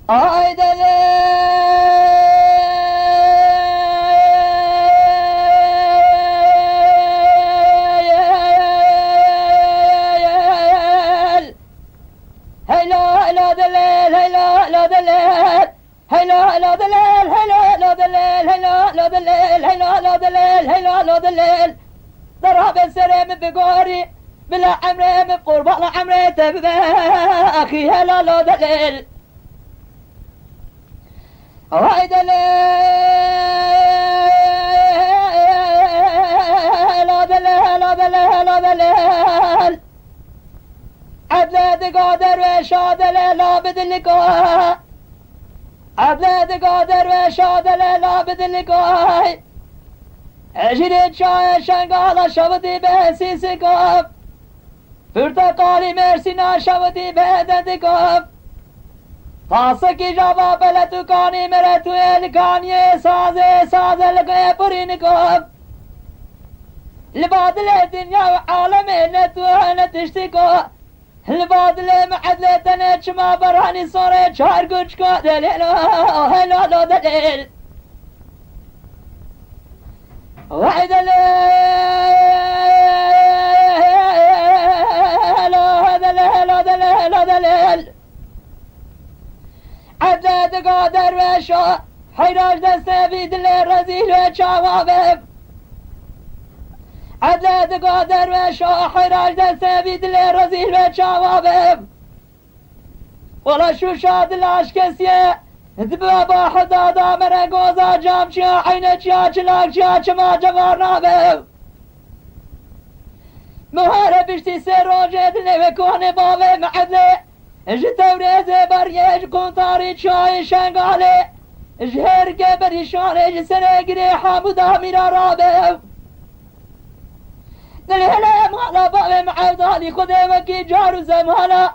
ay deli ضرب السلام بقاري بلا عمري بقربان عمري تبدا أخي هلا لا دليل هاي دليل لا دليل لا دليل لا دليل عدل قادر وشادل لا بدلقاء عدل قادر وشادل لا بدلقاء اجري چای شنگالا شودی به سیسی کف پرتقالی مرسینا شودی به دندی کف تاسکی جواب لتو کانی مره تو الکانی سازه لگه پرین کف لبادل دنیا و عالم نتو نتشتی کف لبادل معدل تنه چما برانی سوره چار گوچ که دلیل هلا دلیل وحد لا دليل عدد قادر وشا حيراج دسته بيدل رزيل وشاوابب عدد قادر وشا حيراج دسته بيدل رزيل وشاوابب ولا شو شاد الاشكسيه دبا با حدا دامر گوزا جام چا عین چا چلاک چا چما جوار نابه مهاره بشتی سر روجه دل بکونه باوه معدله اج توریزه بریج کنتاری چای شنگاله اج هرگه بریشان اج سنگری حمودا میرا رابه دل هلا مالا باوه معدالی خوده وکی جارو زمالا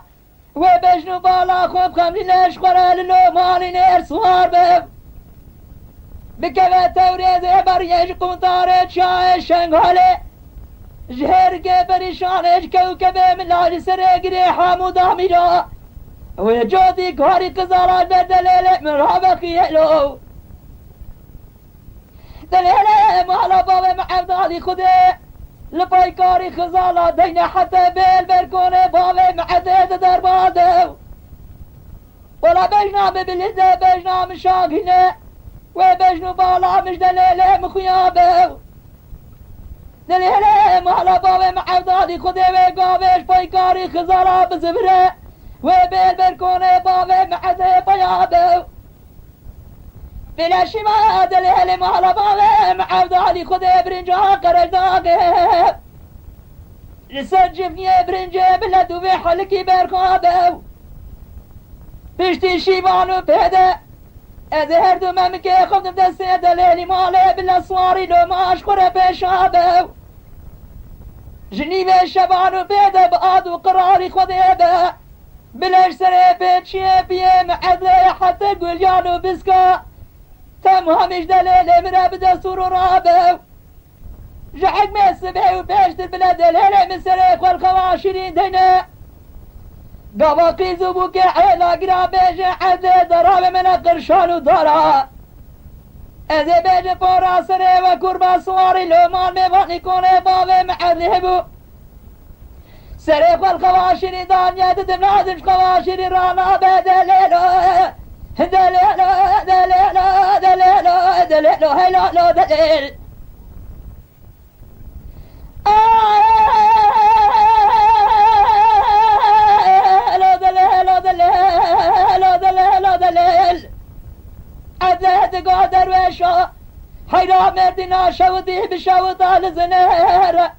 و بجنو بالا خوب خمری لشخوره للو مالی نیر سوار بب بکوه توریزه بریش کنتاره چای شنگاله جهرگه بریشانش کوکبه ملاج سرگری حمودا میرا و جادی کاری کزاران بردلیل مرحبا خیلو دلیل مالا باب معبدالی خوده لپای کاری خزالا دین حتی بیل برکونه باوه معدد در باده ولا بجنام بلیده بجنام شاگینه و بجنو بالا مش دلیله مخیابه دلیله مالا باوه معبدالی خوده و گاوش پای کاری خزالا بزبره و بیل برکونه باوه معده بیابه بلاشی ما دلیل مالا باوه معبدالی خوده برنجا قرش داگه لسر جفنیه برنجه بلدو به حلکی برخوابه پشتی شیبانو پیده از هر دو ممکه خودم دسته دلیلی ماله بلا سواری لو ماش خوره پیشابه جنیب شبانو پیده با آدو قراری خوده به بلش سره پیچیه بیه معدله حتی گلیانو بسکا تمامش دلیل مره بدستور و رابه جحق مسبه و بشتر بلا دلیل مسره خوال خواشرین دینه قواقی زبو که علا گرا بیجه عده دراب من قرشانو دارا از بیجه پارا سره و کربا سواری لومان میوانی کنه باوه معده بو سره خوال خواشرین دانیه ددم نازش خواشرین رانا به دلیلو دلیلو هلا دلیل عدد قادر وشا حيرا مردنا شودي بشود آل زنهر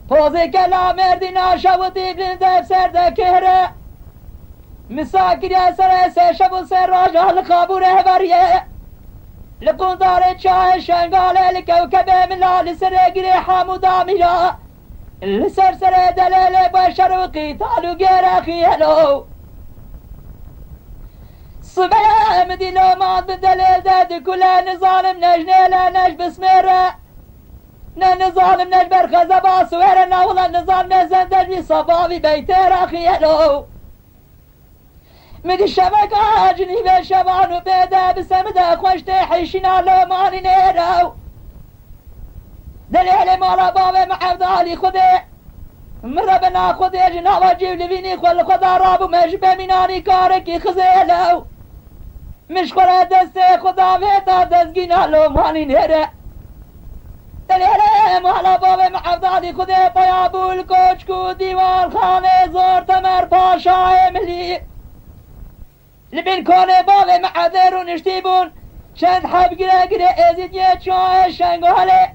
پوزی کلا مردنا شودی بلنده سرده کهره مساکری سر سه شب و سر راجال خابوره بریه لقندار چای شنگاله لکوکبه ملال سرگری حمودا میرا لسر سر دلیل بشر و قیتالو گره خیلو صبح مدينة ما دليل داد كل نظام نجنيلا نج بسميرة نه نظالم نجبر خزبا سویر نولا نظام نزندج بی صفاوی بیتر اخیلو مدی شبک آجنی به شبانو بیده بسمده خوشت حیشینا لومانی نیرو دلیل مالا باب معبدالی خوده مربنا خوده جناوا جیب لبینی خول خدا رابو مش بمینانی کارکی خزیلو مش خوره دست خدا ویتا دزگینا لومانی نیره دلیل مالا باب معبدالی خوده پیابول کوچکو دیوال خانه زور تمر پاشا املی لبین کنه باب معدر و نشتیبون چند حب گره گره ازید یه چاه شنگاله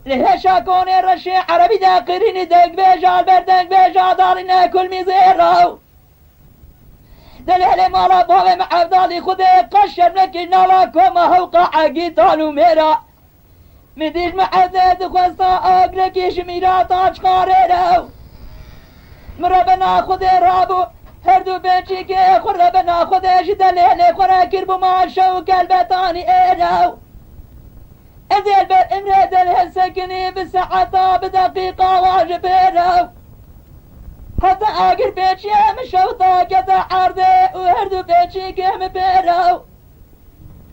لهشا کنه رشه عربی دا قرین دنگ بیجال بر دنگ بیجال دارین کل میزه راو دلیل مالا باب معبدالی خوده قشر نکی نالا کما حوقا عگی تالو میرا مدیش معدد خوستا آگرکیش میرا تاج خاره رو مربنا خوده رابو هر دو بچی که خور بنا خودش دلیل خورا کربو ما شو کلبتانی ایرو ازیل بر امره دلیل سکنی بساعتا بدقیقا واجب ایرو حتی اگر بچی هم شو طاقت عرضه و هر دو بچی که هم بیرو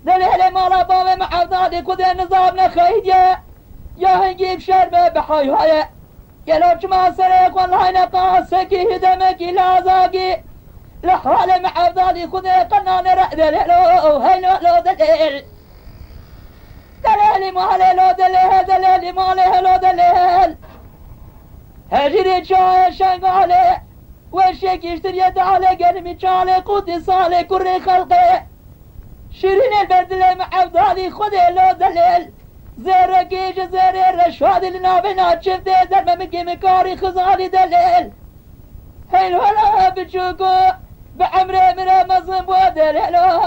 دلیل مالا باب معبدالی خود نظام نخیدیه یا هنگیب شربه بحای های گلوچ ما سرق والله نقاسكي هدمكي لازاقي لحال معبدالي خذي قنان دليلو هيلو لو دليل دليل مالي لو دليل دليل مالي لو دليل هجري جاي شنقالي وشيك يشتري يدعالي قلمي جالي قدي صالي كري خلقي شيرين البردلي معبدالي خذي لو دليل زرقي جزيري رشواد لنا بنا شفتي زرمة مكي مكاري خزالي دليل هيل ولا بتشوكو بعمري من مظلم ودليلو